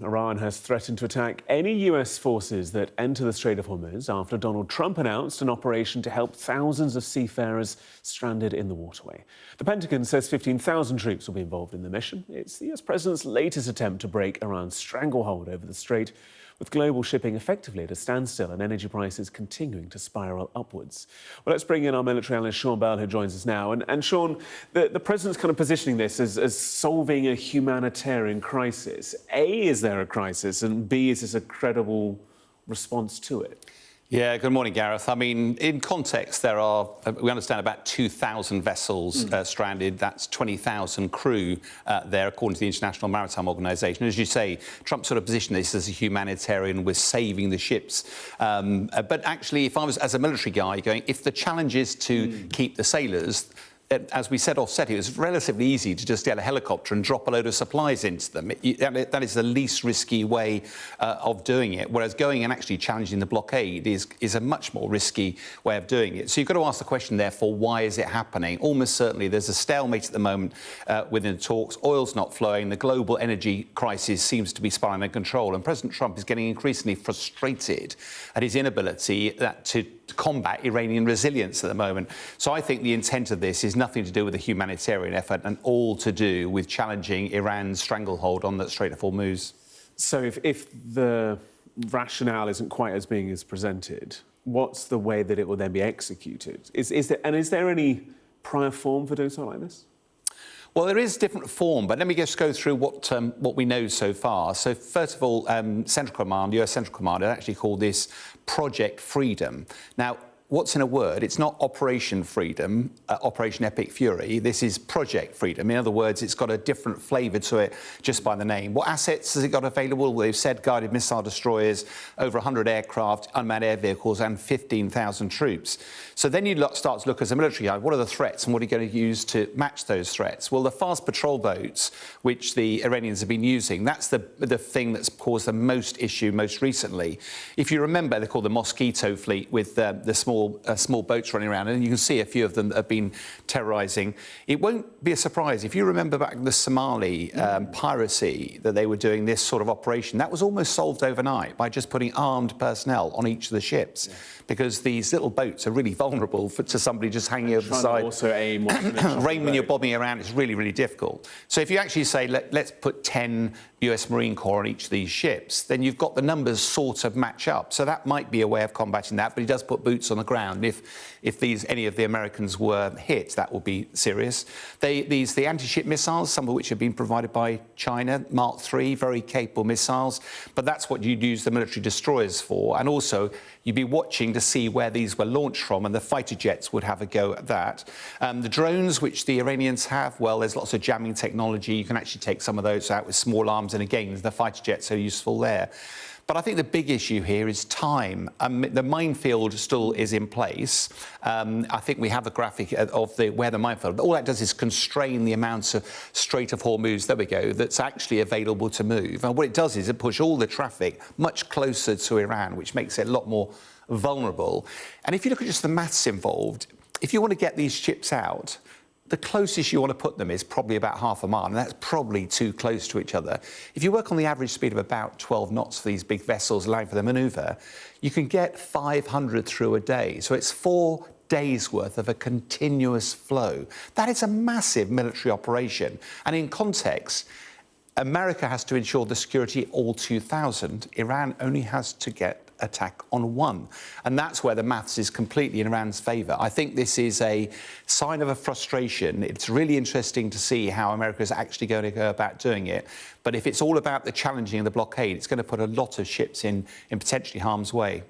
Iran has threatened to attack any US forces that enter the Strait of Hormuz after Donald Trump announced an operation to help thousands of seafarers stranded in the waterway. The Pentagon says 15,000 troops will be involved in the mission. It's the US president's latest attempt to break Iran's stranglehold over the strait, with global shipping effectively at a standstill and energy prices continuing to spiral upwards. Well, let's bring in our military analyst, Sean Bell, who joins us now. And Sean, the president's kind of positioning this as solving a humanitarian crisis. A, is there a crisis? And B, is this a credible response to it? Yeah, good morning, Gareth. I mean, in context, there are, we understand, about 2,000 vessels stranded. That's 20,000 crew there, according to the International Maritime Organization. As you say, Trump sort of positioned this as a humanitarian with saving the ships. But actually, if I was, as a military guy, going, if the challenge is to keep the sailors, as we said offset, it was relatively easy to just get a helicopter and drop a load of supplies into them. That is the least risky way of doing it, whereas going and actually challenging the blockade is a much more risky way of doing it. So you've got to ask the question, therefore, why is it happening? Almost certainly there's a stalemate at the moment within the talks. Oil's not flowing. The global energy crisis seems to be spiraling out of control, and President Trump is getting increasingly frustrated at his inability to combat Iranian resilience at the moment. So I think the intent of this is nothing to do with a humanitarian effort and all to do with challenging Iran's stranglehold on the Strait of Hormuz. So if the rationale isn't quite as being as presented, what's the way that it will then be executed? Is there any prior form for doing something like this? Well, there is different form, but let me just go through what we know so far. So, first of all, Central Command, US Central Command, had actually called this Project Freedom. Now, what's in a word? It's not Operation Freedom, Operation Epic Fury. This is Project Freedom. In other words, it's got a different flavour to it just by the name. What assets has it got available? Well, they've said guided missile destroyers, over 100 aircraft, unmanned air vehicles, and 15,000 troops. So then you start to look as a military guy, what are the threats and what are you going to use to match those threats? Well, the fast patrol boats, which the Iranians have been using, that's the thing that's caused the most issue most recently. If you remember, they're called the Mosquito Fleet, with the small boats running around, and you can see a few of them that have been terrorising. It won't be a surprise if you remember back the Somali piracy that they were doing this sort of operation. That was almost solved overnight by just putting armed personnel on each of the ships, because these little boats are really vulnerable to somebody just hanging over the side. Also aim when you're bobbing around, it's really, really difficult. So if you actually say, let's put 10 US Marine Corps on each of these ships, then you've got the numbers sort of match up. So that might be a way of combating that, but he does put boots on the ground. If any of the Americans were hit, that would be serious. The anti-ship missiles, some of which have been provided by China, Mark III, very capable missiles, but that's what you'd use the military destroyers for. And also, you'd be watching to see where these were launched from, and the fighter jets would have a go at that. The drones, which the Iranians have, well, there's lots of jamming technology. You can actually take some of those out with small arms, and again, the fighter jets are useful there. But I think the big issue here is time. The minefield still is in place. I think we have a graphic of where the minefield... All that does is constrain the amounts of Strait of Hormuz, there we go, that's actually available to move. And what it does is it pushes all the traffic much closer to Iran, which makes it a lot more vulnerable. And if you look at just the maths involved, if you want to get these ships out, the closest you want to put them is probably about half a mile, and that's probably too close to each other. If you work on the average speed of about 12 knots for these big vessels, allowing for the manoeuvre, you can get 500 through a day. So it's 4 days' worth of a continuous flow. That is a massive military operation. And in context, America has to ensure the security of all 2,000. Iran only has to get attack on 1. And that's where the maths is completely in Iran's favour. I think this is a sign of a frustration. It's really interesting to see how America is actually going to go about doing it. But if it's all about the challenging of the blockade, it's going to put a lot of ships in potentially harm's way.